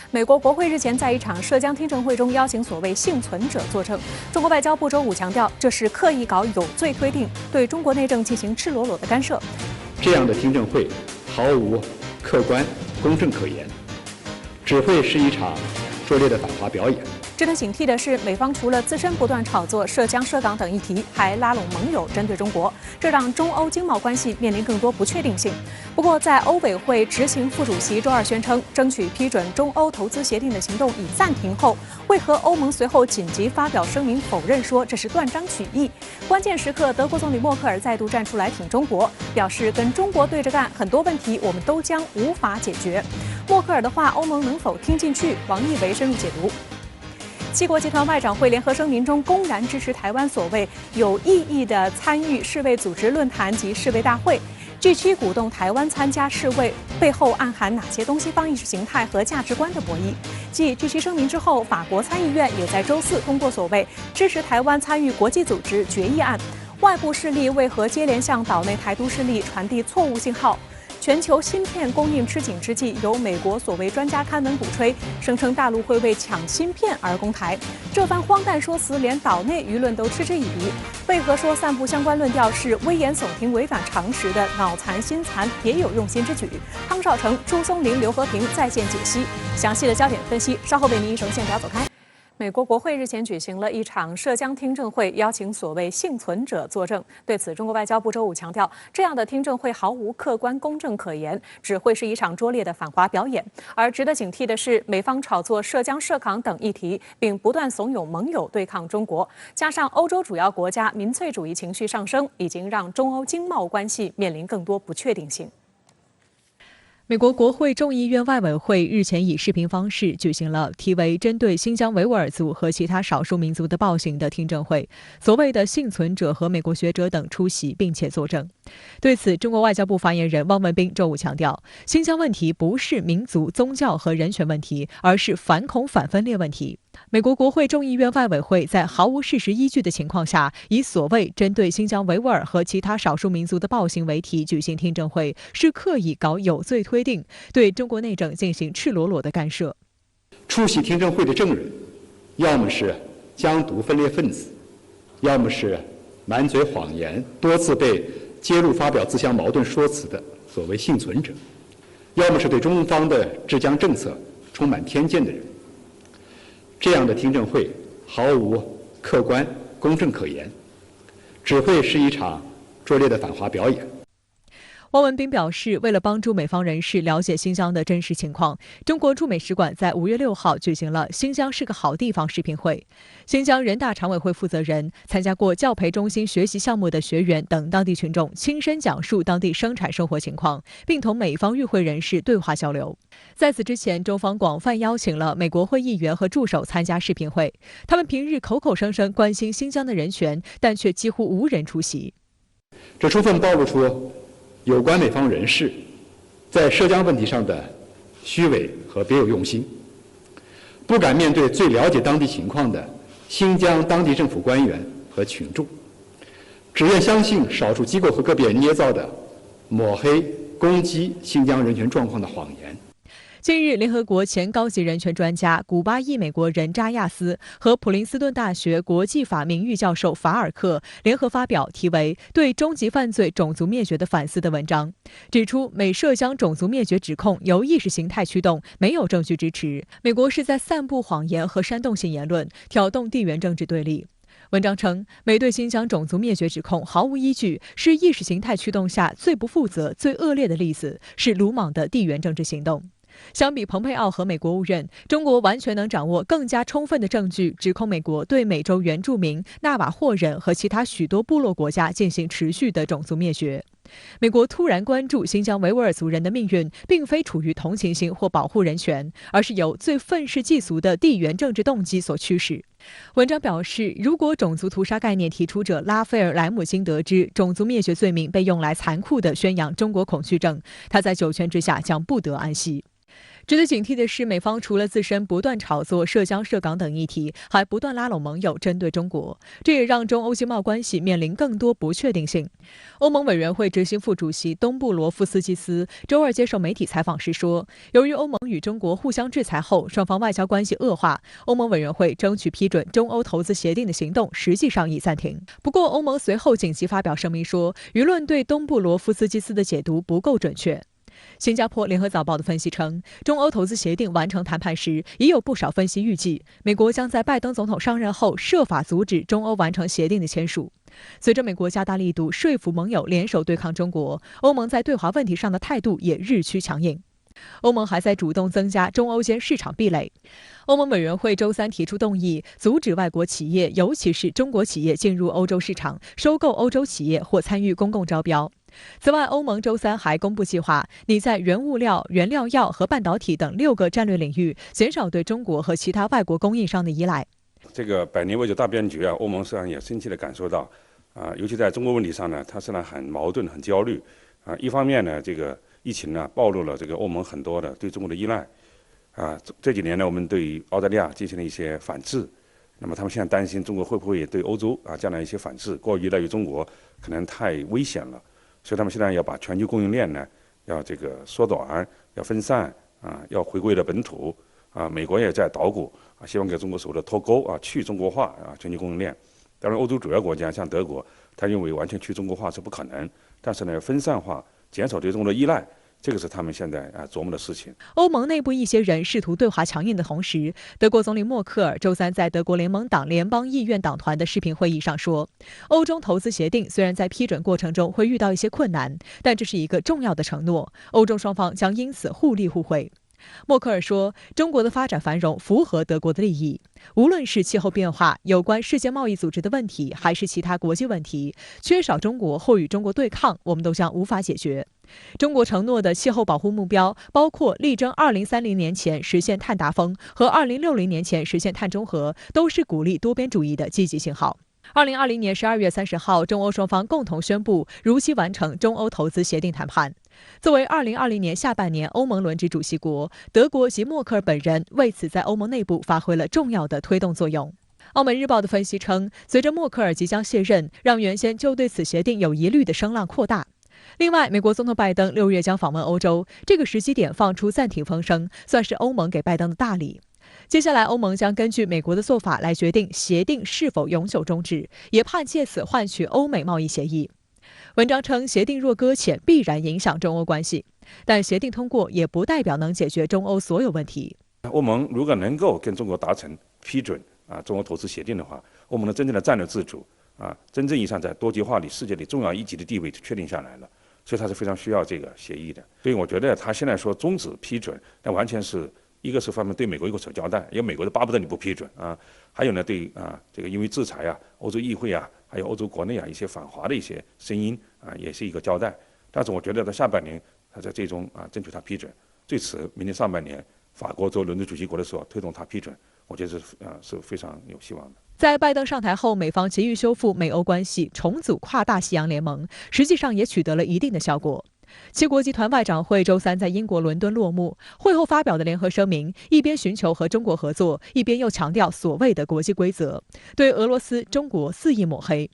美国国会日前在一场涉疆听证会中邀请所谓幸存者作证。中国外交部周五强调，这是刻意搞有罪推定，对中国内政进行赤裸裸的干涉。这样的听证会毫无客观公正可言，只会是一场拙劣的反华表演。值得警惕的是，美方除了自身不断炒作涉疆、涉港等议题，还拉拢盟友针对中国，这让中欧经贸关系面临更多不确定性。不过，在欧委会执行副主席周二宣称，争取批准中欧投资协定的行动已暂停后，为何欧盟随后紧急发表声明否认说这是断章取义？关键时刻，德国总理默克尔再度站出来挺中国，表示跟中国对着干，很多问题我们都将无法解决。默克尔的话，欧盟能否听进去？王毅为深入解读。七国集团外长会联合声明中公然支持台湾所谓有意义的参与世卫组织论坛及世卫大会。G7鼓动台湾参加世卫，背后暗含哪些东西方意识形态和价值观的博弈？继G7声明之后，法国参议院也在周四通过所谓支持台湾参与国际组织决议案。外部势力为何接连向岛内台独势力传递错误信号？全球芯片供应吃紧之际，由美国所谓专家刊文鼓吹，声称大陆会为抢芯片而攻台。这番荒诞说辞，连岛内舆论都嗤之以鼻。为何说散布相关论调是危言耸听、违反常识的脑残心残，别有用心之举？汤少成、朱松林、刘和平在线解析。详细的焦点分析，稍后为您一手线条走开。美国国会日前举行了一场涉疆听证会，邀请所谓幸存者作证。对此，中国外交部周五强调，这样的听证会毫无客观公正可言，只会是一场拙劣的反华表演。而值得警惕的是，美方炒作涉疆、涉港等议题，并不断怂恿盟友对抗中国，加上欧洲主要国家民粹主义情绪上升，已经让中欧经贸关系面临更多不确定性。美国国会众议院外委会日前以视频方式举行了题为针对新疆维吾尔族和其他少数民族的暴行的听证会，所谓的幸存者和美国学者等出席并且作证。对此，中国外交部发言人汪文斌周五强调，新疆问题不是民族、宗教和人权问题，而是反恐反分裂问题。美国国会众议院外委会在毫无事实依据的情况下，以所谓针对新疆维吾尔和其他少数民族的暴行为题举行听证会，是刻意搞有罪推定，对中国内政进行赤裸裸的干涉。出席听证会的证人，要么是疆独分裂分子，要么是满嘴谎言、多次被揭露发表自相矛盾说辞的所谓幸存者，要么是对中方的治疆政策充满偏见的人。这样的听证会毫无客观公正可言，只会是一场拙劣的反华表演。汪文斌表示，为了帮助美方人士了解新疆的真实情况，中国驻美使馆在5月6号举行了新疆是个好地方视频会。新疆人大常委会负责人、参加过教培中心学习项目的学员等当地群众亲身讲述当地生产生活情况，并同美方与会人士对话交流。在此之前，中方广泛邀请了美国会议员和助手参加视频会，他们平日口口声声关心新疆的人权，但却几乎无人出席。这充分暴露出有关美方人士在涉疆问题上的虚伪和别有用心，不敢面对最了解当地情况的新疆当地政府官员和群众，只愿相信少数机构和个别人捏造的抹黑、攻击新疆人权状况的谎言。近日，联合国前高级人权专家、古巴裔美国人扎亚斯和普林斯顿大学国际法名誉教授法尔克联合发表题为《对终极犯罪种族灭绝的反思》的文章，指出美涉疆种族灭绝指控由意识形态驱动，没有证据支持，美国是在散布谎言和煽动性言论，挑动地缘政治对立。文章称，美对新疆种族灭绝指控毫无依据，是意识形态驱动下最不负责、最恶劣的例子，是鲁莽的地缘政治行动。相比蓬佩奥和美国务院，中国完全能掌握更加充分的证据，指控美国对美洲原住民、纳瓦霍人和其他许多部落国家进行持续的种族灭绝。美国突然关注新疆维吾尔族人的命运，并非出于同情心或保护人权，而是由最愤世嫉俗的地缘政治动机所驱使。文章表示，如果种族屠杀概念提出者拉斐尔·莱姆辛得知种族灭绝罪名被用来残酷地宣扬中国恐惧症，他在九泉之下将不得安息。值得警惕的是，美方除了自身不断炒作涉疆涉港等议题，还不断拉拢盟友针对中国，这也让中欧经贸关系面临更多不确定性。欧盟委员会执行副主席东布罗夫斯基斯周二接受媒体采访时说，由于欧盟与中国互相制裁后，双方外交关系恶化，欧盟委员会争取批准中欧投资协定的行动实际上已暂停。不过，欧盟随后紧急发表声明说，舆论对东布罗夫斯基斯的解读不够准确。新加坡联合早报的分析称，中欧投资协定完成谈判时，也有不少分析预计，美国将在拜登总统上任后设法阻止中欧完成协定的签署。随着美国加大力度说服盟友联手对抗中国，欧盟在对华问题上的态度也日趋强硬。欧盟还在主动增加中欧间市场壁垒。欧盟委员会周三提出动议，阻止外国企业，尤其是中国企业进入欧洲市场，收购欧洲企业或参与公共招标。此外，欧盟周三还公布计划，拟在原物料、原料药和半导体等6个战略领域减少对中国和其他外国供应商的依赖。这个百年未久大变局啊，欧盟实际上也深切地感受到，尤其在中国问题上呢，它实际上很矛盾、很焦虑。一方面呢，这个疫情呢暴露了这个欧盟很多的对中国的依赖。这几年呢，我们对于澳大利亚进行了一些反制，那么他们现在担心中国会不会也对欧洲将来一些反制，过于依赖于中国，可能太危险了。所以他们现在要把全球供应链呢，要这个缩短，要分散要回归到本土美国也在捣鼓希望给中国所谓的脱钩去中国化全球供应链。当然，欧洲主要国家像德国，他认为完全去中国化是不可能，但是呢，分散化，减少对中国的依赖。这个是他们现在琢磨的事情。欧盟内部一些人试图对华强硬的同时，德国总理默克尔周三在德国联盟党联邦议院党团的视频会议上说，欧中投资协定虽然在批准过程中会遇到一些困难，但这是一个重要的承诺，欧中双方将因此互利互惠。默克尔说，中国的发展繁荣符合德国的利益，无论是气候变化、有关世界贸易组织的问题，还是其他国际问题，缺少中国或与中国对抗，我们都将无法解决。中国承诺的气候保护目标包括力争2030年前实现碳达峰和2060年前实现碳中和，都是鼓励多边主义的积极信号。2020年12月30号，中欧双方共同宣布如期完成中欧投资协定谈判。作为2020年下半年欧盟轮值主席国，德国及默克尔本人为此在欧盟内部发挥了重要的推动作用。澳门日报的分析称，随着默克尔即将卸任，让原先就对此协定有疑虑的声浪扩大。另外，美国总统拜登6月将访问欧洲，这个时机点放出暂停风声，算是欧盟给拜登的大礼。接下来，欧盟将根据美国的做法来决定协定是否永久终止，也盼借此换取欧美贸易协议。文章称，协定若搁浅，必然影响中欧关系，但协定通过也不代表能解决中欧所有问题。欧盟如果能够跟中国达成批准中欧投资协定的话，欧盟的真正的战略自主真正意义上在多极化里世界里重要一级的地位就确定下来了，所以它是非常需要这个协议的。所以我觉得他现在说终止批准，那完全是一个是方面对美国有所交代，因为美国的巴不得你不批准还有呢对这个因为制裁欧洲议会还有欧洲国内一些反华的一些声音也是一个交代。但是我觉得在下半年他在最终争取他批准，最迟明年上半年法国作为轮值主席国的时候推动他批准，我觉得是非常有希望的。在拜登上台后，美方急于修复美欧关系，重组跨大西洋联盟，实际上也取得了一定的效果。七国集团外长会周三在英国伦敦落幕，会后发表的联合声明，一边寻求和中国合作，一边又强调所谓的国际规则，对俄罗斯、中国肆意抹黑。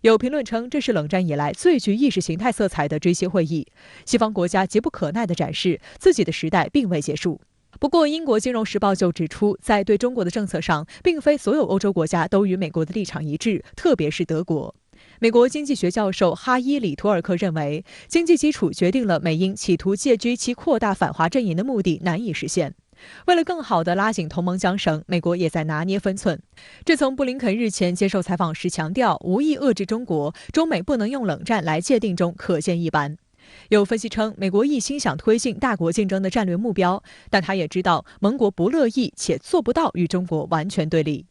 有评论称，这是冷战以来最具意识形态色彩的追击会议，西方国家急不可耐地展示自己的时代并未结束。不过，英国金融时报就指出，在对中国的政策上，并非所有欧洲国家都与美国的立场一致，特别是德国。美国经济学教授哈伊里图尔克认为，经济基础决定了美英企图借 G7 扩大反华阵营的目的难以实现。为了更好地拉紧同盟缰绳，美国也在拿捏分寸。这从布林肯日前接受采访时强调无意遏制中国，中美不能用冷战来界定中可见一斑。有分析称，美国一心想推进大国竞争的战略目标，但他也知道盟国不乐意且做不到与中国完全对立。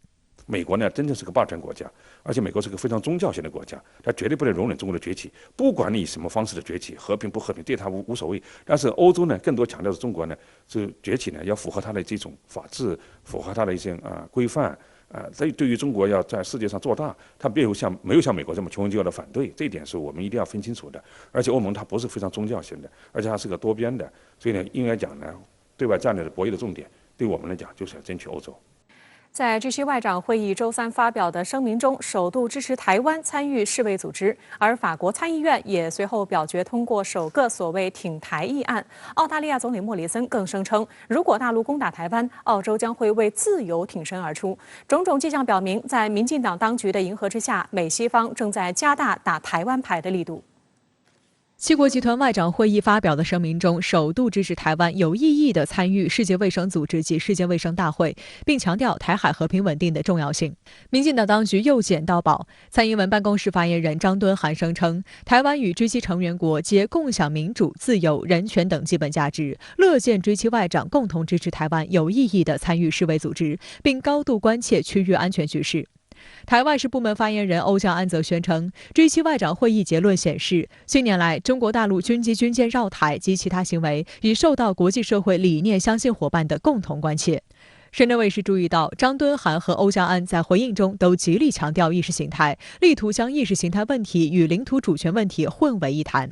美国呢，真正是个霸权国家，而且美国是个非常宗教性的国家，它绝对不能容忍中国的崛起，不管你以什么方式的崛起，和平不和平，对它无所谓。但是欧洲呢，更多强调的中国呢，是崛起呢要符合它的这种法治，符合它的一些规范所以对于中国要在世界上做大，它没有像美国这么穷凶极恶的反对，这一点是我们一定要分清楚的。而且欧盟它不是非常宗教性的，而且它是个多边的，所以呢，应该讲呢，对外战略的博弈的重点，对我们来讲就是要争取欧洲。在G7外长会议周三发表的声明中，首度支持台湾参与世卫组织，而法国参议院也随后表决通过首个所谓挺台议案。澳大利亚总理莫里森更声称，如果大陆攻打台湾，澳洲将会为自由挺身而出。种种迹象表明，在民进党当局的迎合之下，美西方正在加大打台湾牌的力度。七国集团外长会议发表的声明中，首度支持台湾有意义地参与世界卫生组织及世界卫生大会，并强调台海和平稳定的重要性。民进党当局又捡到宝，蔡英文办公室发言人张敦涵声称，台湾与G7成员国皆共享民主、自由、人权等基本价值，乐见G7外长共同支持台湾有意义地参与世卫组织，并高度关切区域安全局势。台外事部门发言人欧江安则宣称 ，G7外长会议结论显示，近年来中国大陆军机军舰绕台及其他行为已受到国际社会理念相信伙伴的共同关切。深圳卫视注意到，张敦涵和欧江安在回应中都极力强调意识形态，力图将意识形态问题与领土主权问题混为一谈。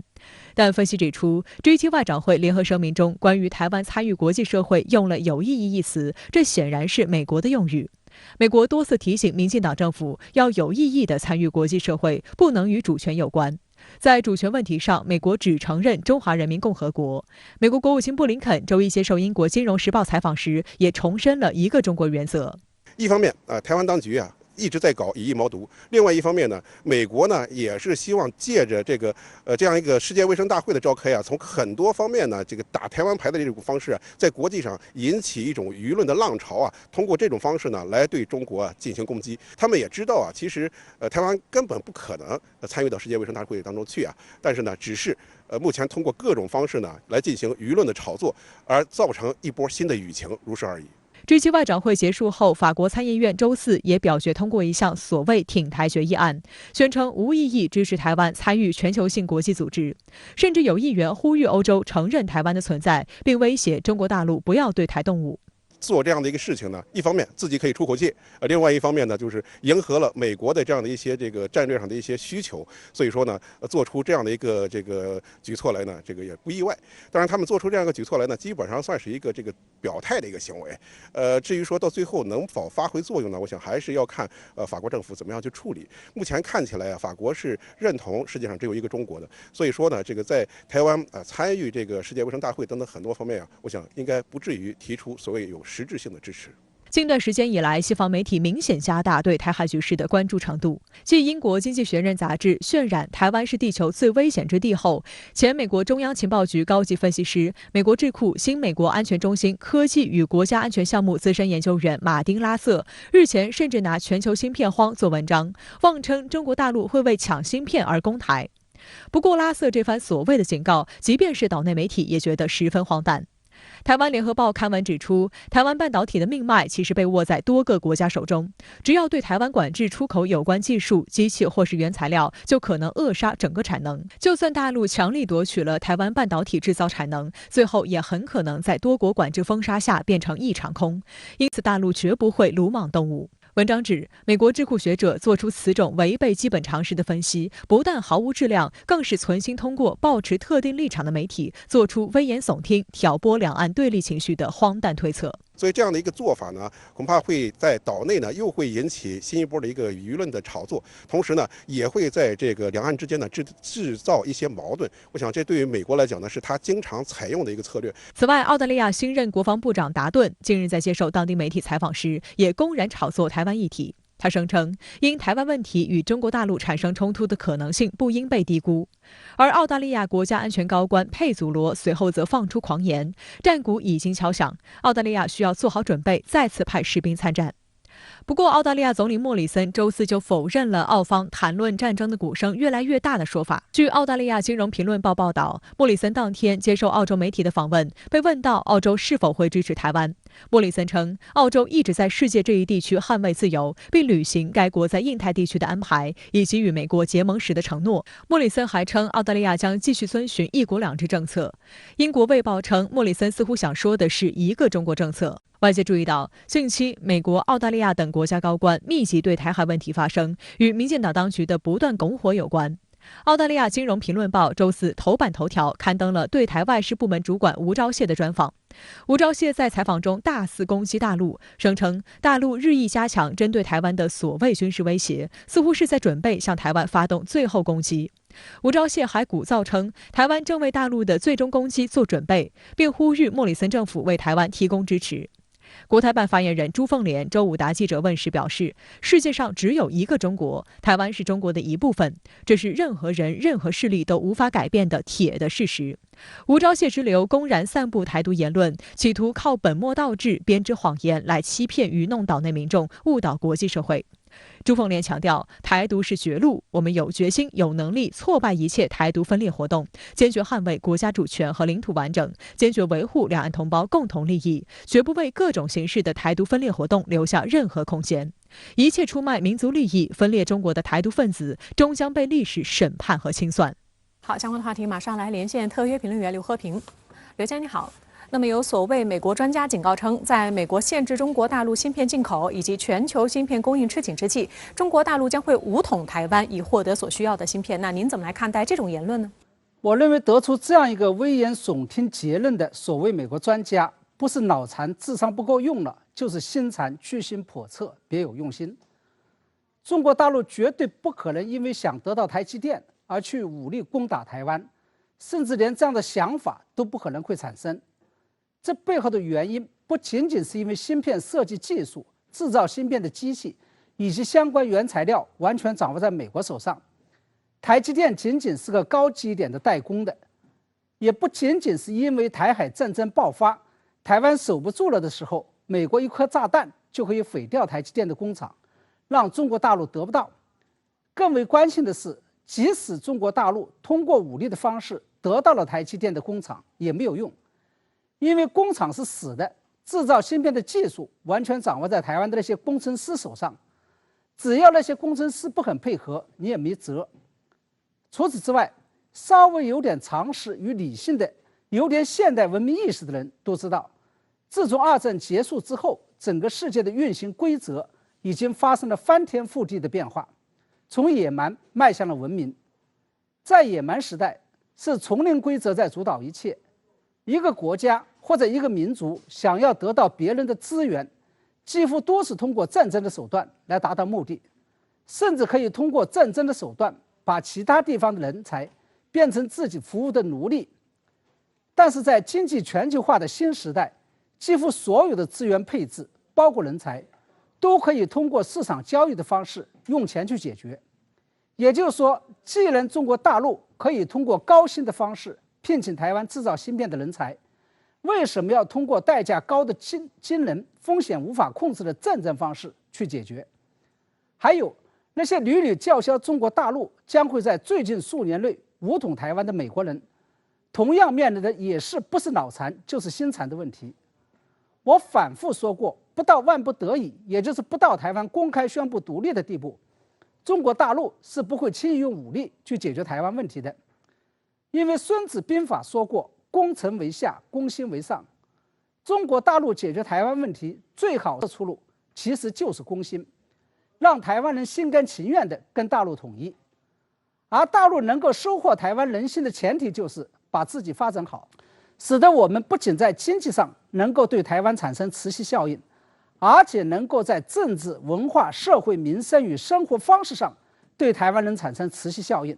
但分析指出 ，G7外长会联合声明中关于台湾参与国际社会用了有意义一词，这显然是美国的用语。美国多次提醒民进党政府要有意义地参与国际社会，不能与主权有关。在主权问题上，美国只承认中华人民共和国。美国国务卿布林肯周一接受英国《金融时报》采访时，也重申了一个中国原则。一方面台湾当局一直在搞以疫谋独。另外一方面呢，美国呢也是希望借着这样一个世界卫生大会的召开从很多方面呢，这个打台湾牌的这种方式在国际上引起一种舆论的浪潮通过这种方式呢来对中国进行攻击。他们也知道其实台湾根本不可能参与到世界卫生大会当中去但是呢，只是目前通过各种方式呢来进行舆论的炒作，而造成一波新的舆情，如是而已。G7外长会结束后，法国参议院周四也表决通过一项所谓挺台决议案，宣称无异议支持台湾参与全球性国际组织，甚至有议员呼吁欧洲承认台湾的存在，并威胁中国大陆不要对台动武。做这样的一个事情呢，一方面自己可以出口气，另外一方面呢，就是迎合了美国的这样的一些战略上的一些需求，所以说呢，做出这样的一个举措来呢，也不意外。当然，他们做出这样一个举措来呢，基本上算是一个表态的一个行为。至于说到最后能否发挥作用呢，我想还是要看法国政府怎么样去处理。目前看起来法国是认同世界上只有一个中国的，所以说呢，在台湾参与世界卫生大会等等很多方面我想应该不至于提出所谓有实质性的支持。近段时间以来，西方媒体明显加大对台海局势的关注程度。继英国《经济学人》杂志渲染台湾是地球最危险之地后，前美国中央情报局高级分析师、美国智库新美国安全中心科技与国家安全项目资深研究员马丁·拉瑟日前甚至拿全球芯片荒做文章，妄称中国大陆会为抢芯片而攻台。不过，拉瑟这番所谓的警告，即便是岛内媒体也觉得十分荒诞。台湾联合报刊文指出，台湾半导体的命脉其实被握在多个国家手中，只要对台湾管制出口有关技术、机器或是原材料，就可能扼杀整个产能。就算大陆强力夺取了台湾半导体制造产能，最后也很可能在多国管制封杀下变成一场空。因此，大陆绝不会鲁莽动武。文章指，美国智库学者做出此种违背基本常识的分析，不但毫无质量，更是存心通过抱持特定立场的媒体做出危言耸听、挑拨两岸对立情绪的荒诞推测。所以这样的一个做法呢，恐怕会在岛内呢又会引起新一波的一个舆论的炒作，同时呢也会在两岸之间呢制造一些矛盾。我想这对于美国来讲呢，是他经常采用的一个策略。此外，澳大利亚新任国防部长达顿近日在接受当地媒体采访时，也公然炒作台湾议题。他声称，因台湾问题与中国大陆产生冲突的可能性不应被低估。而澳大利亚国家安全高官佩祖罗随后则放出狂言，战鼓已经敲响，澳大利亚需要做好准备，再次派士兵参战。不过，澳大利亚总理莫里森周四就否认了澳方谈论战争的鼓声越来越大的说法。据澳大利亚金融评论报报道，莫里森当天接受澳洲媒体的访问，被问到澳洲是否会支持台湾。莫里森称，澳洲一直在世界这一地区捍卫自由，并履行该国在印太地区的安排，以及与美国结盟时的承诺。莫里森还称，澳大利亚将继续遵循一国两制政策。英国卫报称，莫里森似乎想说的是一个中国政策。外界注意到，近期美国、澳大利亚等国家高官密集对台海问题发声，与民进党当局的不断拱火有关。澳大利亚金融评论报周四头版头条刊登了对台外事部门主管吴钊燮的专访。吴钊燮在采访中大肆攻击大陆，声称大陆日益加强针对台湾的所谓军事威胁，似乎是在准备向台湾发动最后攻击。吴钊燮还鼓噪称，台湾正为大陆的最终攻击做准备，并呼吁莫里森政府为台湾提供支持。国台办发言人朱凤莲周五答记者问时表示，世界上只有一个中国，台湾是中国的一部分，这是任何人任何势力都无法改变的铁的事实。吴钊燮之流公然散布台独言论，企图靠本末倒置编织谎言来欺骗愚弄岛内民众，误导国际社会。朱凤莲强调，台独是绝路，我们有决心、有能力挫败一切台独分裂活动，坚决捍卫国家主权和领土完整，坚决维护两岸同胞共同利益，绝不为各种形式的台独分裂活动留下任何空间。一切出卖民族利益、分裂中国的台独分子，终将被历史审判和清算。好，相关的话题马上来连线特约评论员刘和平。刘先生你好。那么有所谓美国专家警告称，在美国限制中国大陆芯片进口以及全球芯片供应吃紧之际，中国大陆将会武统台湾，以获得所需要的芯片。那您怎么来看待这种言论呢？我认为得出这样一个危言耸听结论的所谓美国专家，不是脑残智商不够用了，就是心残居心叵测，别有用心。中国大陆绝对不可能因为想得到台积电而去武力攻打台湾，甚至连这样的想法都不可能会产生。这背后的原因不仅仅是因为芯片设计技术、制造芯片的机器以及相关原材料完全掌握在美国手上，台积电仅仅是个高级一点的代工的，也不仅仅是因为台海战争爆发，台湾守不住了的时候，美国一颗炸弹就可以毁掉台积电的工厂，让中国大陆得不到。更为关键的是，即使中国大陆通过武力的方式得到了台积电的工厂，也没有用。因为工厂是死的，制造芯片的技术完全掌握在台湾的那些工程师手上，只要那些工程师不很配合，你也没辙。除此之外，稍微有点常识与理性的、有点现代文明意识的人都知道，自从二战结束之后，整个世界的运行规则已经发生了翻天覆地的变化，从野蛮迈向了文明。在野蛮时代，是丛林规则在主导一切，一个国家或者一个民族想要得到别人的资源，几乎都是通过战争的手段来达到目的，甚至可以通过战争的手段把其他地方的人才变成自己服务的奴隶。但是在经济全球化的新时代，几乎所有的资源配置，包括人才，都可以通过市场交易的方式用钱去解决。也就是说，既然中国大陆可以通过高薪的方式聘请台湾制造芯片的人才，为什么要通过代价高的惊人、风险无法控制的战争方式去解决？还有那些屡屡叫嚣中国大陆将会在最近数年内武统台湾的美国人，同样面临的也是不是脑残就是心残的问题。我反复说过，不到万不得已，也就是不到台湾公开宣布独立的地步，中国大陆是不会轻易用武力去解决台湾问题的。因为《孙子兵法》说过，攻城为下，攻心为上。中国大陆解决台湾问题最好的出路其实就是攻心，让台湾人心甘情愿地跟大陆统一。而大陆能够收获台湾人心的前提就是把自己发展好，使得我们不仅在经济上能够对台湾产生磁吸效应，而且能够在政治、文化、社会、民生与生活方式上对台湾人产生磁吸效应。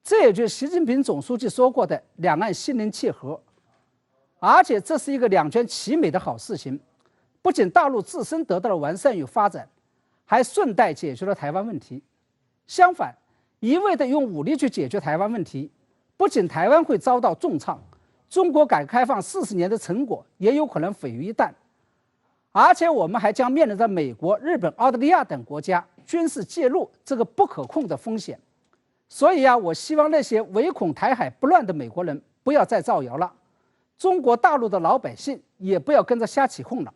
这也就是习近平总书记说过的两岸心灵契合，而且这是一个两全其美的好事情。不仅大陆自身得到了完善与发展，还顺带解决了台湾问题。相反，一味的用武力去解决台湾问题，不仅台湾会遭到重创，中国改革开放40年的成果也有可能毁于一旦。而且我们还将面临着美国、日本、澳大利亚等国家军事介入这个不可控的风险。所以我希望那些唯恐台海不乱的美国人不要再造谣了，中国大陆的老百姓也不要跟着瞎起哄了。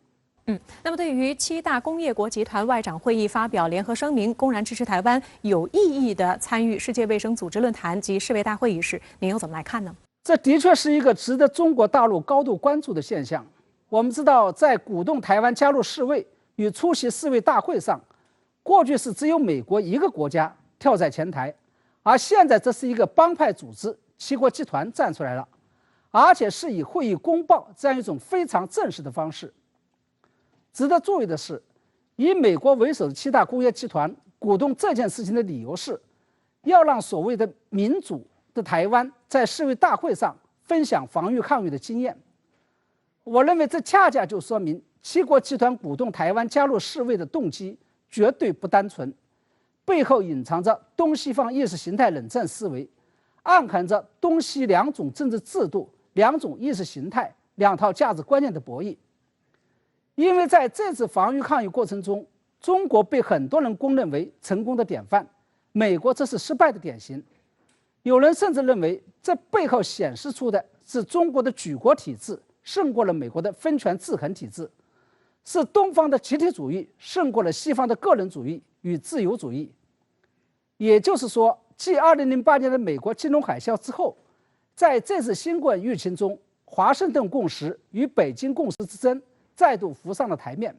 那么对于7大工业国集团外长会议发表联合声明，公然支持台湾有意义的参与世界卫生组织论坛及世卫大会一事，您又怎么来看呢？这的确是一个值得中国大陆高度关注的现象。我们知道，在鼓动台湾加入世卫与出席世卫大会上，过去是只有美国一个国家跳在前台，而现在这是一个帮派组织七国集团站出来了，而且是以会议公报这样一种非常正式的方式。值得注意的是，以美国为首的7大工业集团鼓动这件事情的理由是，要让所谓的民主的台湾在世卫大会上分享防御抗疫的经验。我认为这恰恰就说明7国集团鼓动台湾加入世卫的动机绝对不单纯，背后隐藏着东西方意识形态冷战思维，暗含着东西两种政治制度、两种意识形态、两套价值观念的博弈。因为在这次防御抗疫过程中，中国被很多人公认为成功的典范，美国这是失败的典型。有人甚至认为，这背后显示出的是中国的举国体制胜过了美国的分权制衡体制，是东方的集体主义胜过了西方的个人主义与自由主义。也就是说，继2008年的美国金融海啸之后，在这次新冠疫情中，华盛顿共识与北京共识之争再度浮上了台面。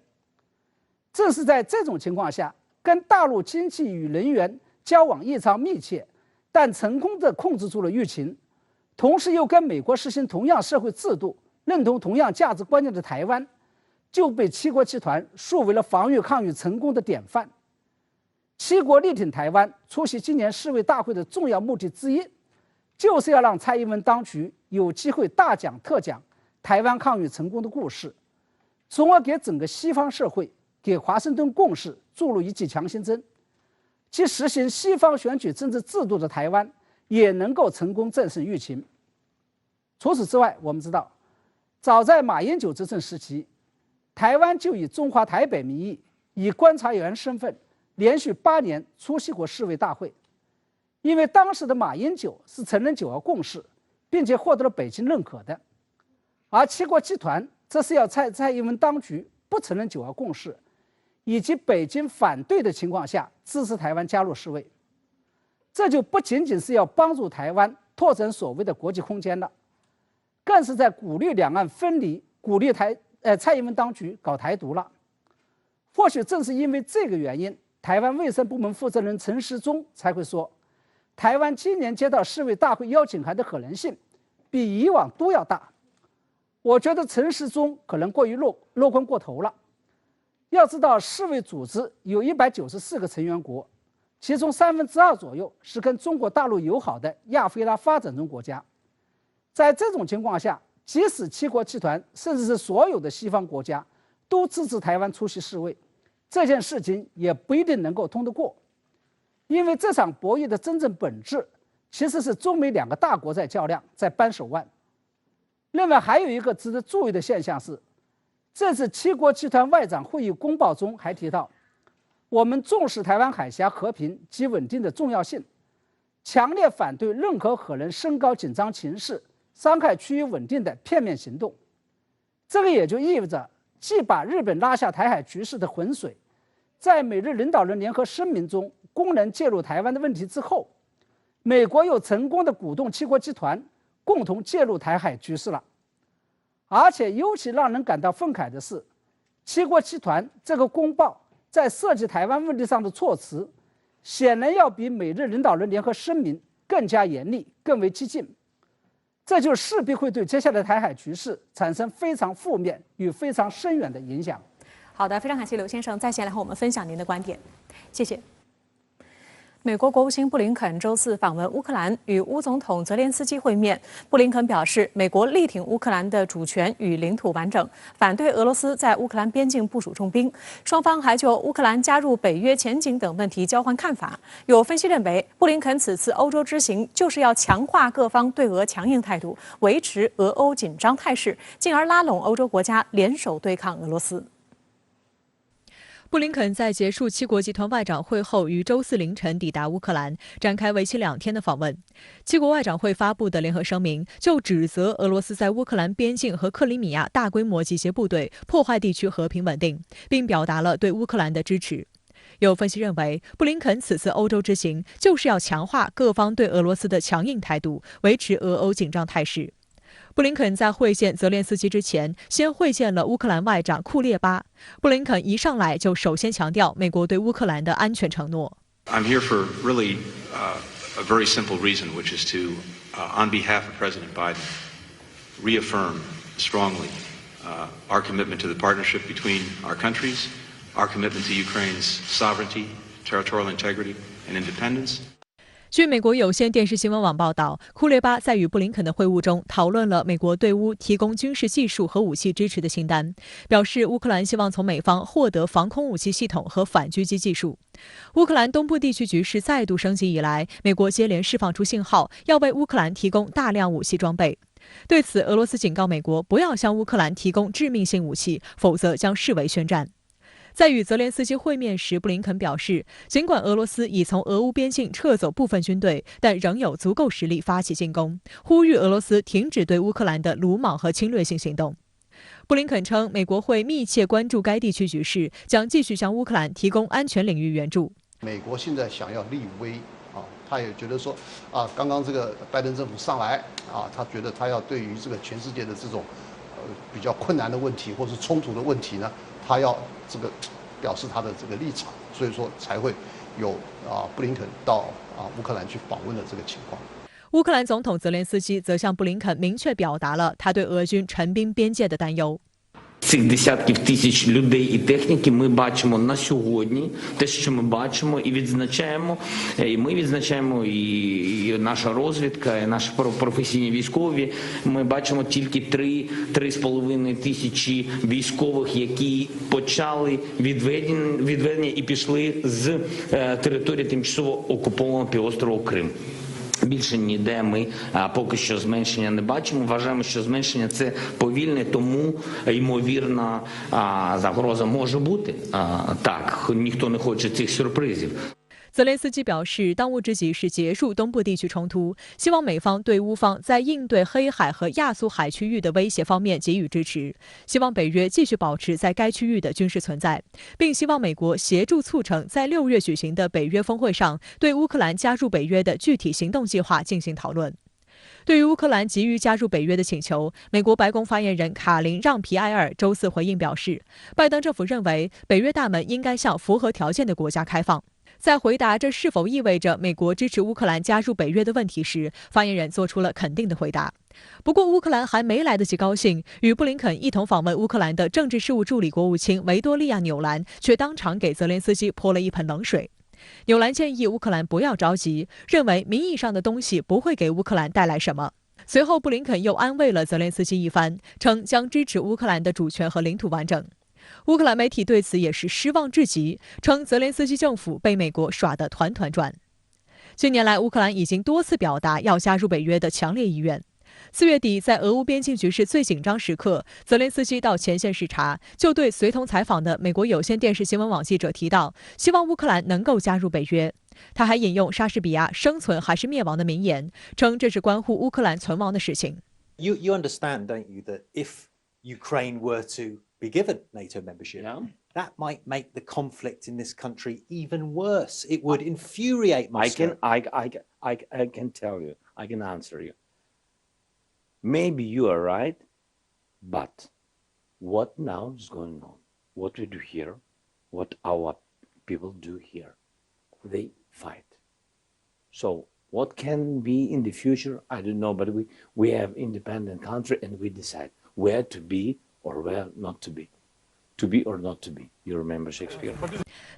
正是在这种情况下，跟大陆经济与人员交往异常密切，但成功地控制住了疫情，同时又跟美国实行同样社会制度、认同同样价值观念的台湾，就被7国集团树为了防御抗疫成功的典范。7国力挺台湾出席今年世卫大会的重要目的之一，就是要让蔡英文当局有机会大讲特讲台湾抗疫成功的故事，从而给整个西方社会、给华盛顿共识注入一剂强心针，即实行西方选举政治制度的台湾也能够成功战胜疫情。除此之外，我们知道，早在马英九执政时期，台湾就以中华台北名义，以观察员身份连续8年出席过世卫大会。因为当时的马英九是承认9·2共识，并且获得了北京认可的，而7国集团则是要蔡英文当局不承认9·2共识，以及北京反对的情况下支持台湾加入世卫。这就不仅仅是要帮助台湾拓展所谓的国际空间了，更是在鼓励两岸分离，鼓励蔡英文当局搞台独了。或许正是因为这个原因，台湾卫生部门负责人陈时中才会说，台湾今年接到世卫大会邀请函的可能性比以往都要大。我觉得陈时中可能过于乐观过头了。要知道，世卫组织有194个成员国，其中2/3左右是跟中国大陆友好的亚非拉发展中国家。在这种情况下，即使7国集团甚至是所有的西方国家都支持台湾出席世卫，这件事情也不一定能够通得过。因为这场博弈的真正本质其实是中美2个大国在较量，在扳手腕。另外还有一个值得注意的现象是，这次7国集团外长会议公报中还提到，我们重视台湾海峡和平及稳定的重要性，强烈反对任何可能升高紧张情势、伤害区域稳定的片面行动。这个也就意味着，既把日本拉下台海局势的浑水，在美日领导人联合声明中公然介入台湾的问题之后，美国又成功地鼓动7国集团共同介入台海局势了。而且尤其让人感到愤慨的是，7国集团这个公报在涉及台湾问题上的措辞，显然要比美日领导人联合声明更加严厉、更为激进。这就势必会对接下来台海局势产生非常负面与非常深远的影响。好的，非常感谢刘先生在线来和我们分享您的观点，谢谢。美国国务卿布林肯周四访问乌克兰，与乌总统泽连斯基会面。布林肯表示，美国力挺乌克兰的主权与领土完整，反对俄罗斯在乌克兰边境部署重兵。双方还就乌克兰加入北约前景等问题交换看法。有分析认为，布林肯此次欧洲之行就是要强化各方对俄强硬态度，维持俄欧紧张态势，进而拉拢欧洲国家联手对抗俄罗斯。布林肯在结束7国集团外长会后，于周四凌晨抵达乌克兰，展开为期2天的访问。7国外长会发布的联合声明就指责俄罗斯在乌克兰边境和克里米亚大规模集结部队，破坏地区和平稳定，并表达了对乌克兰的支持。有分析认为，布林肯此次欧洲之行就是要强化各方对俄罗斯的强硬态度，维持俄欧紧张态势。布林肯在会见泽连斯基之前，先会见了乌克兰外长库列巴。布林肯一上来就首先强调美国对乌克兰的安全承诺。I'm here for really a very simple reason, which is to, on behalf of President Biden, reaffirm strongly our commitment to the partnership between our countries, our commitment to Ukraine's sovereignty, territorial integrity, and independence. 据美国有线电视新闻网报道，库列巴在与布林肯的会晤中讨论了美国对乌提供军事技术和武器支持的清单，表示乌克兰希望从美方获得防空武器系统和反狙击技术。乌克兰东部地区局势再度升级以来，美国接连释放出信号，要为乌克兰提供大量武器装备。对此，俄罗斯警告美国不要向乌克兰提供致命性武器，否则将视为宣战。在与泽连斯基会面时，布林肯表示，尽管俄罗斯已从俄乌边境撤走部分军队，但仍有足够实力发起进攻，呼吁俄罗斯停止对乌克兰的鲁莽和侵略性行动。布林肯称，美国会密切关注该地区局势，将继续向乌克兰提供安全领域援助。美国现在想要立威他也觉得说刚刚这个拜登政府上来他觉得他要对于这个全世界的这种比较困难的问题或是冲突的问题呢，他要这个表示他的这个立场，所以说才会有布林肯到乌克兰去访问的这个情况。乌克兰总统泽连斯基则向布林肯明确表达了他对俄军陈兵边界的担忧。Цих десятків тисяч людей і техніки ми бачимо на сьогодні, те, що ми бачимо і відзначаємо, і ми відзначаємо, і наша розвідка, і наші професійні військові, ми бачимо тільки 3,5 тисячі військових, які почали відведення і пішли з території тимчасово окупованого півострову Крим. Більше ніде ми поки що зменшення не бачимо. Вважаємо, що зменшення це повільне, тому ймовірна загроза може бути. Так, ніхто не хоче цих сюрпризів. 泽连斯基表示，当务之急是结束东部地区冲突，希望美方对乌方在应对黑海和亚速海区域的威胁方面给予支持，希望北约继续保持在该区域的军事存在，并希望美国协助促成在6月举行的北约峰会上对乌克兰加入北约的具体行动计划进行讨论。对于乌克兰急于加入北约的请求，美国白宫发言人卡琳·让皮埃尔周四回应表示，拜登政府认为北约大门应该向符合条件的国家开放。在回答这是否意味着美国支持乌克兰加入北约的问题时，发言人做出了肯定的回答。不过，乌克兰还没来得及高兴，与布林肯一同访问乌克兰的政治事务助理国务卿维多利亚·纽兰却当场给泽连斯基泼了一盆冷水。纽兰建议乌克兰不要着急，认为名义上的东西不会给乌克兰带来什么。随后，布林肯又安慰了泽连斯基一番，称将支持乌克兰的主权和领土完整。乌克兰媒体对此也是失望至极，称泽连斯基政府被美国耍得团团转。近年来，乌克兰已经多次表达要加入北约的强烈意愿。4月底，在俄乌边境局势最紧张时刻，泽连斯基到前线视察，就对随同采访的美国有线电视新闻网记者提到，希望乌克兰能够加入北约。他还引用莎士比亚“生存还是灭亡”的名言，称这是关乎乌克兰存亡的事情。You understand, don't you, that if Ukraine were to be given NATO membership, that might make the conflict in this country even worse. It would infuriate Moscow. I can tell you, I can answer you. Maybe you are right, but what now is going on? What we do here, what our people do here, they fight. So what can be in the future, I don't know, but we have independent country and we decide where to be or where not to be. To be or not to be. You remember Shakespeare?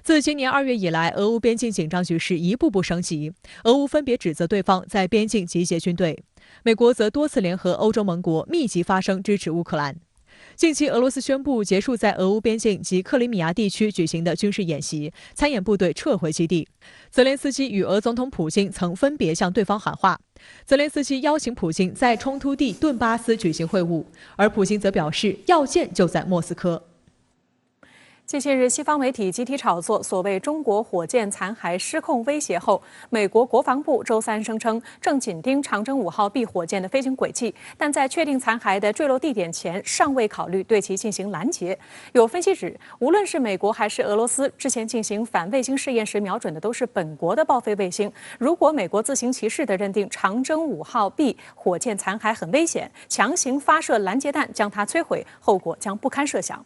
自今年2月以来，俄乌边境紧张局势一步步升级，俄乌分别指责对方在边境集结军队，美国则多次联合欧洲盟国密集发声支持乌克兰。近期，俄罗斯宣布结束在俄乌边境及克里米亚地区举行的军事演习，参演部队撤回基地。泽连斯基与俄总统普京曾分别向对方喊话。泽连斯基邀请普京在冲突地顿巴斯举行会晤，而普京则表示要见就在莫斯科。继近日西方媒体集体炒作所谓中国火箭残骸失控威胁后，美国国防部周三声称正紧盯长征5号 B 火箭的飞行轨迹，但在确定残骸的坠落地点前，尚未考虑对其进行拦截。有分析指，无论是美国还是俄罗斯，之前进行反卫星试验时瞄准的都是本国的报废卫星。如果美国自行其是地认定长征5号 B 火箭残骸很危险，强行发射拦截弹将它摧毁，后果将不堪设想。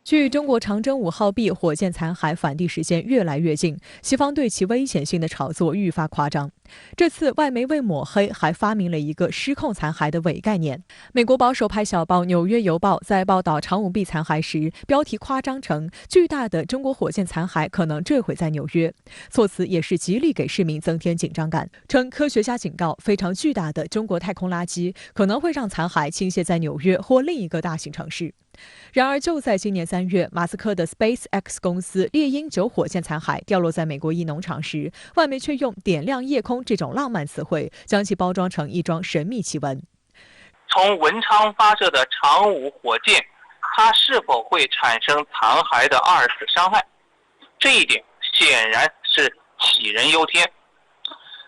距中国长征5号 B 火箭残骸返地时间越来越近，西方对其危险性的炒作愈发夸张。这次外媒为抹黑，还发明了一个失控残骸的伪概念。美国保守派小报《纽约邮报》在报道长5 B 残骸时，标题夸张成“巨大的中国火箭残骸可能坠毁在纽约”，措辞也是极力给市民增添紧张感，称科学家警告，非常巨大的中国太空垃圾可能会让残骸倾泻在纽约或另一个大型城市。然而，就在今年3月，马斯克的 SpaceX 公司猎鹰9火箭残骸掉落在美国一农场时，外媒却用“点亮夜空”这种浪漫词汇，将其包装成一桩神秘奇闻。从文昌发射的长5火箭，它是否会产生残骸的2次伤害？这一点显然是杞人忧天。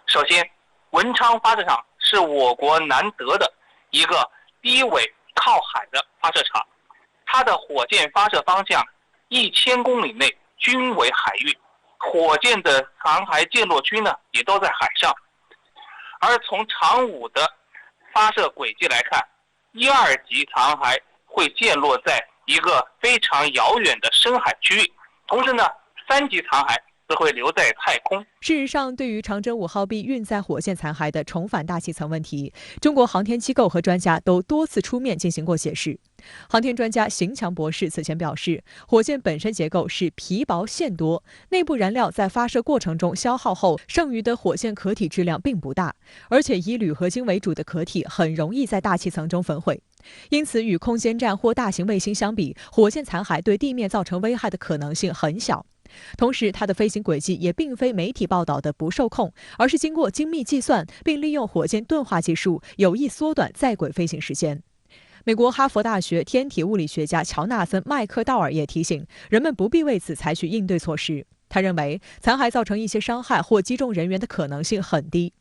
首先，文昌发射场是我国难得的一个低纬靠海的发射场。它的火箭发射方向1000公里内均为海域，火箭的残骸溅落区呢也都在海上。而从长5的发射轨迹来看，1、2级残骸会溅落在一个非常遥远的深海区域，同时呢，3级残骸则会留在太空。事实上，对于长征5号 B 运载火箭残骸的重返大气层问题，中国航天机构和专家都多次出面进行过解释。航天专家邢强博士此前表示，火箭本身结构是皮薄馅多，内部燃料在发射过程中消耗后，剩余的火箭壳体质量并不大，而且以铝合金为主的壳体很容易在大气层中焚毁。因此，与空间站或大型卫星相比，火箭残骸对地面造成危害的可能性很小。同时，它的飞行轨迹也并非媒体报道的不受控，而是经过精密计算，并利用火箭钝化技术，有意缩短在轨飞行时间。美国哈佛大学天体物理学家乔纳森·麦克道尔也提醒人们不必为此采取应对措施。他认为，残骸造成一些伤害或击中人员的可能性很低。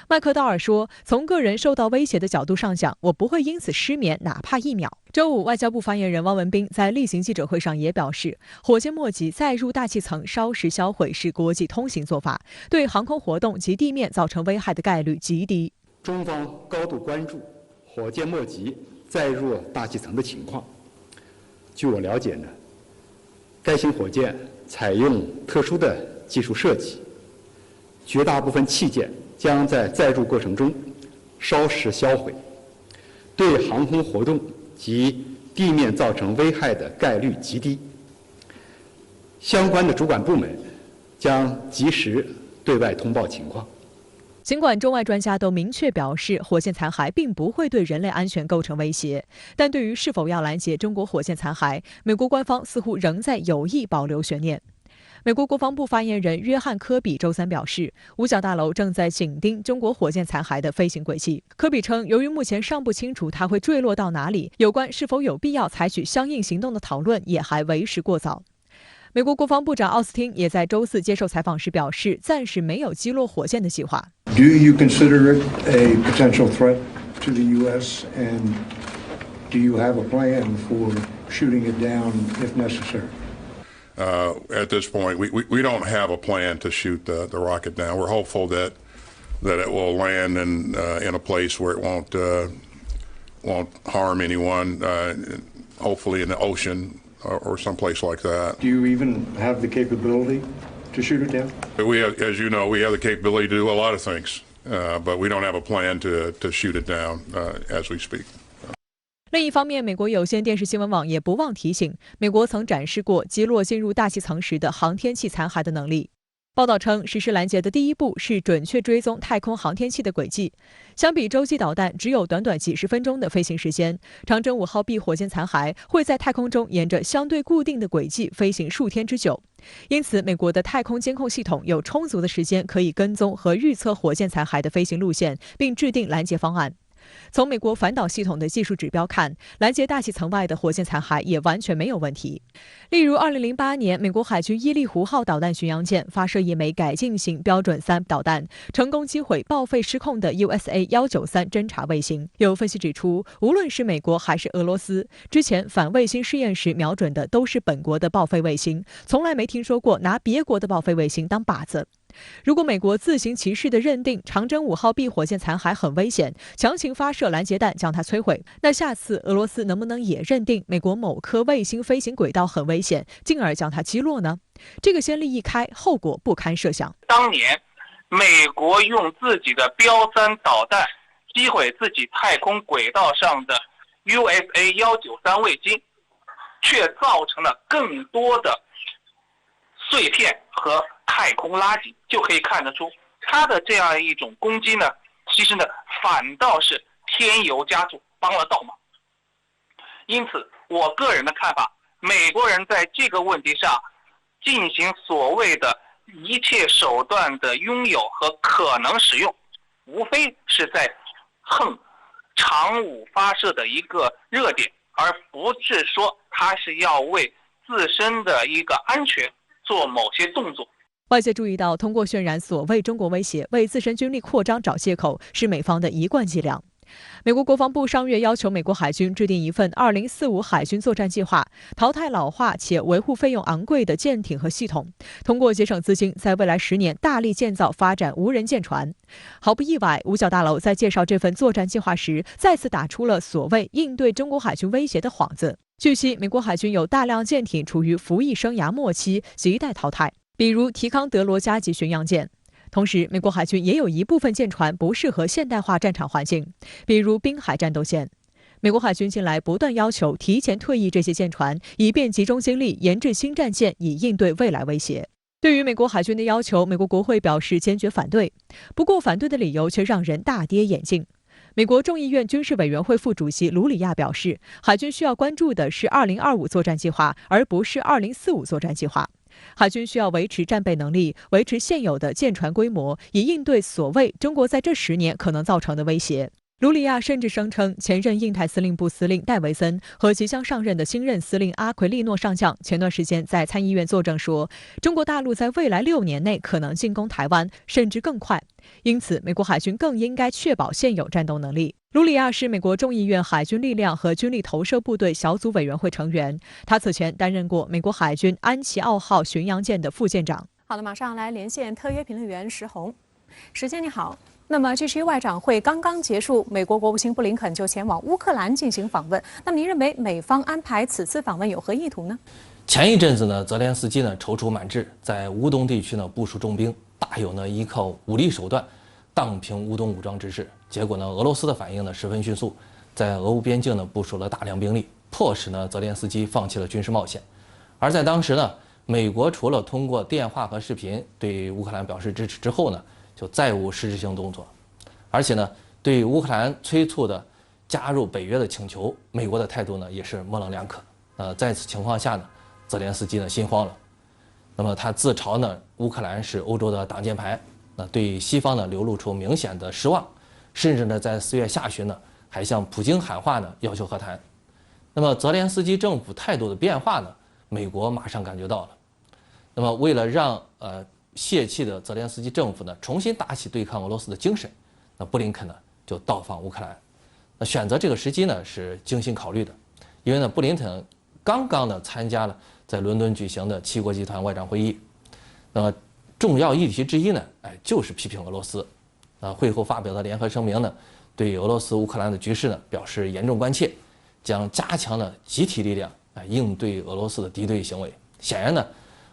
麦克道尔说，从个人受到威胁的角度上讲，我不会因此失眠哪怕1秒。周五，外交部发言人汪文斌在例行记者会上也表示，火箭末级再入大气层烧蚀销毁是国际通行做法，对航空活动及地面造成危害的概率极低。中方高度关注火箭末级再入大气层的情况。据我了解呢，该型火箭采用特殊的技术设计，绝大部分器件将在载入过程中烧蚀销毁，对航空活动及地面造成危害的概率极低。相关的主管部门将及时对外通报情况。尽管中外专家都明确表示，火箭残骸并不会对人类安全构成威胁，但对于是否要拦截中国火箭残骸，美国官方似乎仍在有意保留悬念。美国国防部发言人约翰·科比周三表示，五角大楼正在紧盯中国火箭残骸的飞行轨迹。科比称，由于目前尚不清楚它会坠落到哪里，有关是否有必要采取相应行动的讨论也还为时过早。美国国防部长奥斯汀也在周四接受采访时表示，暂时没有击落火箭的计划。Do you consider it a potential threat to the U.S. and do you have a plan for shooting it down if necessary? At this point, we don't have a plan to shoot the rocket down. We're hopeful that it will land in a place where it won't harm anyone. Hopefully in the ocean or someplace like that. Do you even have the capability to shoot it down? We have, as you know, we have the capability to do a lot of things, but we don't have a plan to shoot it down as we speak. 另一方面，美国有线电视新闻网也不忘提醒，美国曾展示过击落进入大气层时的航天器残骸的能力。报道称，实施拦截的第一步是准确追踪太空航天器的轨迹。相比洲际导弹只有短短几十分钟的飞行时间，长征5号 B 火箭残骸会在太空中沿着相对固定的轨迹飞行数天之久。因此，美国的太空监控系统有充足的时间可以跟踪和预测火箭残骸的飞行路线，并制定拦截方案。从美国反导系统的技术指标看，拦截大气层外的火箭残骸也完全没有问题。例如，2008年，美国海军伊利湖号导弹巡洋舰发射一枚改进型标准3导弹，成功击毁报废失控的 USA-193 侦察卫星。有分析指出，无论是美国还是俄罗斯，之前反卫星试验时瞄准的都是本国的报废卫星，从来没听说过拿别国的报废卫星当靶子。如果美国自行其事地认定长征5号 B 火箭残骸很危险，强行发射拦截弹将它摧毁，那下次俄罗斯能不能也认定美国某颗卫星飞行轨道很危险，进而将它击落呢？这个先例一开，后果不堪设想。当年美国用自己的标3导弹击毁自己太空轨道上的 USA-193 卫星，却造成了更多的碎片和太空垃圾，就可以看得出它的这样一种攻击呢，其实呢反倒是添油加醋，帮了倒忙。因此我个人的看法，美国人在这个问题上进行所谓的一切手段的拥有和可能使用，无非是在蹭长5发射的一个热点，而不是说他是要为自身的一个安全做某些动作。外界注意到，通过渲染所谓中国威胁，为自身军力扩张找借口，是美方的一贯伎俩。美国国防部上月要求美国海军制定一份2045海军作战计划，淘汰老化且维护费用昂贵的舰艇和系统，通过节省资金，在未来10年大力建造发展无人舰船。毫不意外，五角大楼在介绍这份作战计划时，再次打出了所谓应对中国海军威胁的幌子。据悉，美国海军有大量舰艇处于服役生涯末期，亟待淘汰，比如提康德罗加级巡洋舰。同时，美国海军也有一部分舰船不适合现代化战场环境，比如滨海战斗舰。美国海军近来不断要求提前退役这些舰船，以便集中精力研制新战舰，以应对未来威胁。对于美国海军的要求，美国国会表示坚决反对。不过，反对的理由却让人大跌眼镜。美国众议院军事委员会副主席卢里亚表示，海军需要关注的是2025作战计划，而不是2045作战计划。海军需要维持战备能力，维持现有的舰船规模，以应对所谓中国在这10年可能造成的威胁。卢里亚甚至声称，前任印太司令部司令戴维森和即将上任的新任司令阿奎利诺上将前段时间在参议院作证说，中国大陆在未来6年内可能进攻台湾，甚至更快。因此，美国海军更应该确保现有战斗能力。卢里亚是美国众议院海军力量和军力投射部队小组委员会成员，他此前担任过美国海军安奇奥号巡洋舰的副舰长。好的，马上来连线特约评论员石红。石姐你好。那么 G7 外长会刚刚结束，美国国务卿布林肯就前往乌克兰进行访问。那么您认为美方安排此次访问有何意图呢？前一阵子呢，泽连斯基呢踌躇满志，在乌东地区呢部署重兵，大有呢依靠武力手段荡平乌东武装之势。结果呢，俄罗斯的反应呢十分迅速，在俄乌边境呢部署了大量兵力，迫使呢泽连斯基放弃了军事冒险。而在当时呢，美国除了通过电话和视频对乌克兰表示支持之后呢，就再无实质性动作，而且呢，对乌克兰催促的加入北约的请求，美国的态度呢也是模棱两可。在此情况下呢，泽连斯基呢心慌了。那么他自嘲呢，乌克兰是欧洲的挡箭牌，对西方呢流露出明显的失望，甚至呢在4月下旬呢还向普京喊话呢，要求和谈。那么泽连斯基政府态度的变化呢，美国马上感觉到了。那么为了让泄气的泽连斯基政府呢重新打起对抗俄罗斯的精神，那布林肯呢就到访乌克兰。那选择这个时机呢是精心考虑的，因为呢布林肯刚刚呢参加了在伦敦举行的7国集团外长会议，那么重要议题之一呢，就是批评俄罗斯。会后发表的联合声明呢，对俄罗斯乌克兰的局势呢表示严重关切，将加强了集体力量应对俄罗斯的敌对行为。显然呢，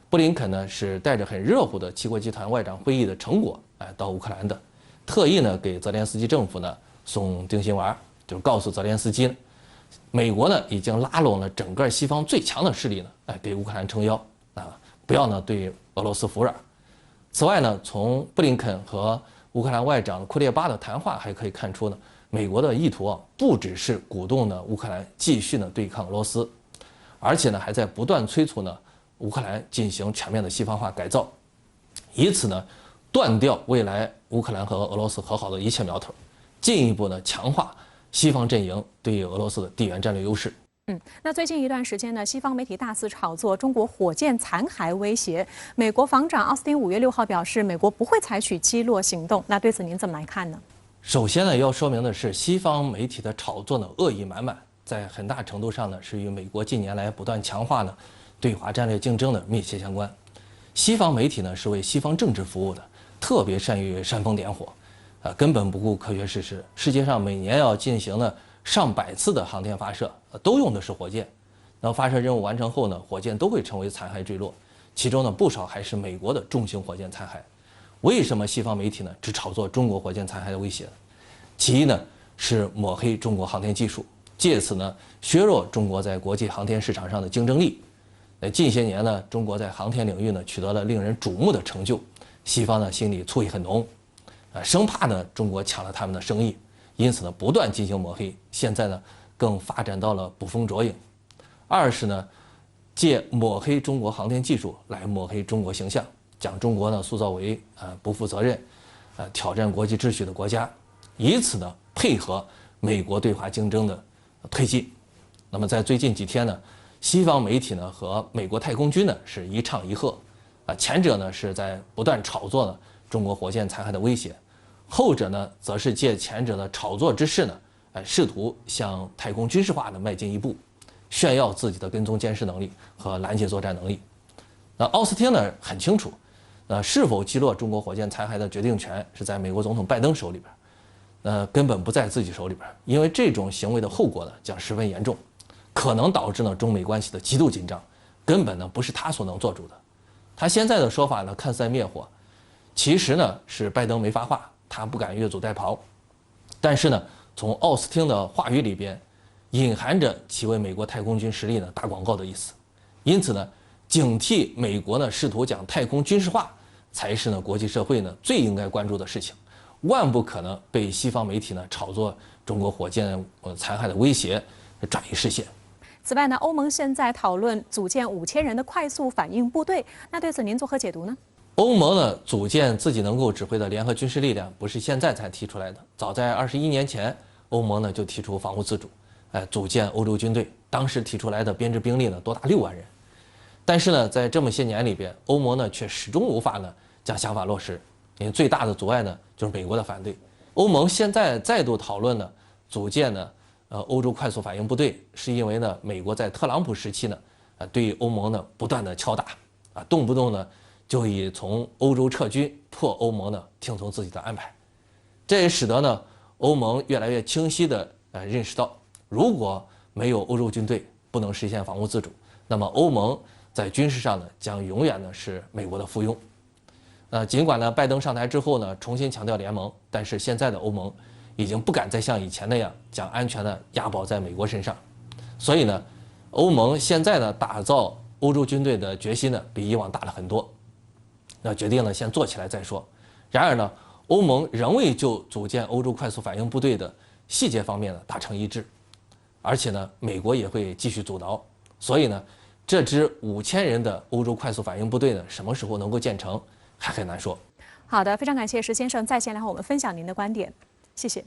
布林肯呢是带着很热乎的7国集团外长会议的成果到乌克兰的，特意呢给泽连斯基政府呢送定心丸，就是告诉泽连斯基，美国呢已经拉拢了整个西方最强的势力呢，给乌克兰撑腰不要呢对俄罗斯服软。此外呢，从布林肯和乌克兰外长库列巴的谈话还可以看出呢，美国的意图不只是鼓动呢乌克兰继续呢对抗俄罗斯，而且呢还在不断催促呢乌克兰进行全面的西方化改造，以此呢断掉未来乌克兰和俄罗斯和好的一切苗头，进一步呢强化西方阵营对俄罗斯的地缘战略优势。那最近一段时间呢，西方媒体大肆炒作中国火箭残骸威胁。美国防长奥斯汀5月6号表示，美国不会采取击落行动。那对此您怎么来看呢？首先呢，要说明的是，西方媒体的炒作呢恶意满满，在很大程度上呢是与美国近年来不断强化呢对华战略竞争的密切相关。西方媒体呢是为西方政治服务的，特别善于煽风点火，根本不顾科学事实。世界上每年要进行的上百次的航天发射，都用的是火箭。那么发射任务完成后呢，火箭都会成为残骸坠落，其中呢不少还是美国的重型火箭残骸。为什么西方媒体呢只炒作中国火箭残骸的威胁呢？其一呢是抹黑中国航天技术，借此呢削弱中国在国际航天市场上的竞争力。近些年呢，中国在航天领域呢取得了令人瞩目的成就，西方呢心里醋意很浓，生怕呢中国抢了他们的生意，因此呢不断进行抹黑，现在呢更发展到了捕风捉影。二是呢借抹黑中国航天技术来抹黑中国形象，将中国呢塑造为不负责任、挑战国际秩序的国家，以此呢配合美国对华竞争的推进。那么在最近几天呢，西方媒体呢和美国太空军呢是一唱一和，前者呢是在不断炒作呢中国火箭残骸的威胁，后者呢则是借前者的炒作之势呢，试图向太空军事化的迈进一步，炫耀自己的跟踪监视能力和拦截作战能力。那奥斯汀呢很清楚，是否击落中国火箭残骸的决定权是在美国总统拜登手里边，根本不在自己手里边，因为这种行为的后果呢将十分严重，可能导致呢中美关系的极度紧张，根本呢不是他所能做主的。他现在的说法呢看似在灭火，其实呢是拜登没发话，他不敢越俎代庖。但是呢，从奥斯汀的话语里边，隐含着其为美国太空军实力呢打广告的意思。因此呢，警惕美国呢试图将太空军事化，才是呢国际社会呢最应该关注的事情，万不可能被西方媒体呢炒作中国火箭残骸的威胁转移视线。此外呢，欧盟现在讨论组建5000人的快速反应部队，那对此您作何解读呢？欧盟呢组建自己能够指挥的联合军事力量，不是现在才提出来的，早在21年前，欧盟呢就提出防务自主，组建欧洲军队，当时提出来的编制兵力呢多达6万人。但是呢，在这么些年里边，欧盟呢却始终无法呢将想法落实，因为最大的阻碍呢就是美国的反对。欧盟现在再度讨论呢组建呢欧洲快速反应部队，是因为呢美国在特朗普时期呢对欧盟呢不断的敲打，动不动呢就以从欧洲撤军迫欧盟呢听从自己的安排。这也使得呢欧盟越来越清晰的认识到，如果没有欧洲军队，不能实现防务自主，那么欧盟在军事上呢将永远呢是美国的附庸。尽管呢拜登上台之后呢重新强调联盟，但是现在的欧盟已经不敢再像以前那样将安全呢押宝在美国身上，所以呢欧盟现在呢打造欧洲军队的决心呢比以往大了很多。那决定了先做起来再说。然而呢，欧盟仍未就组建欧洲快速反应部队的细节方面呢达成一致，而且呢，美国也会继续阻挠。所以呢，这支5000人的欧洲快速反应部队呢，什么时候能够建成，还很难说。好的，非常感谢石先生在线来和我们分享您的观点，谢谢。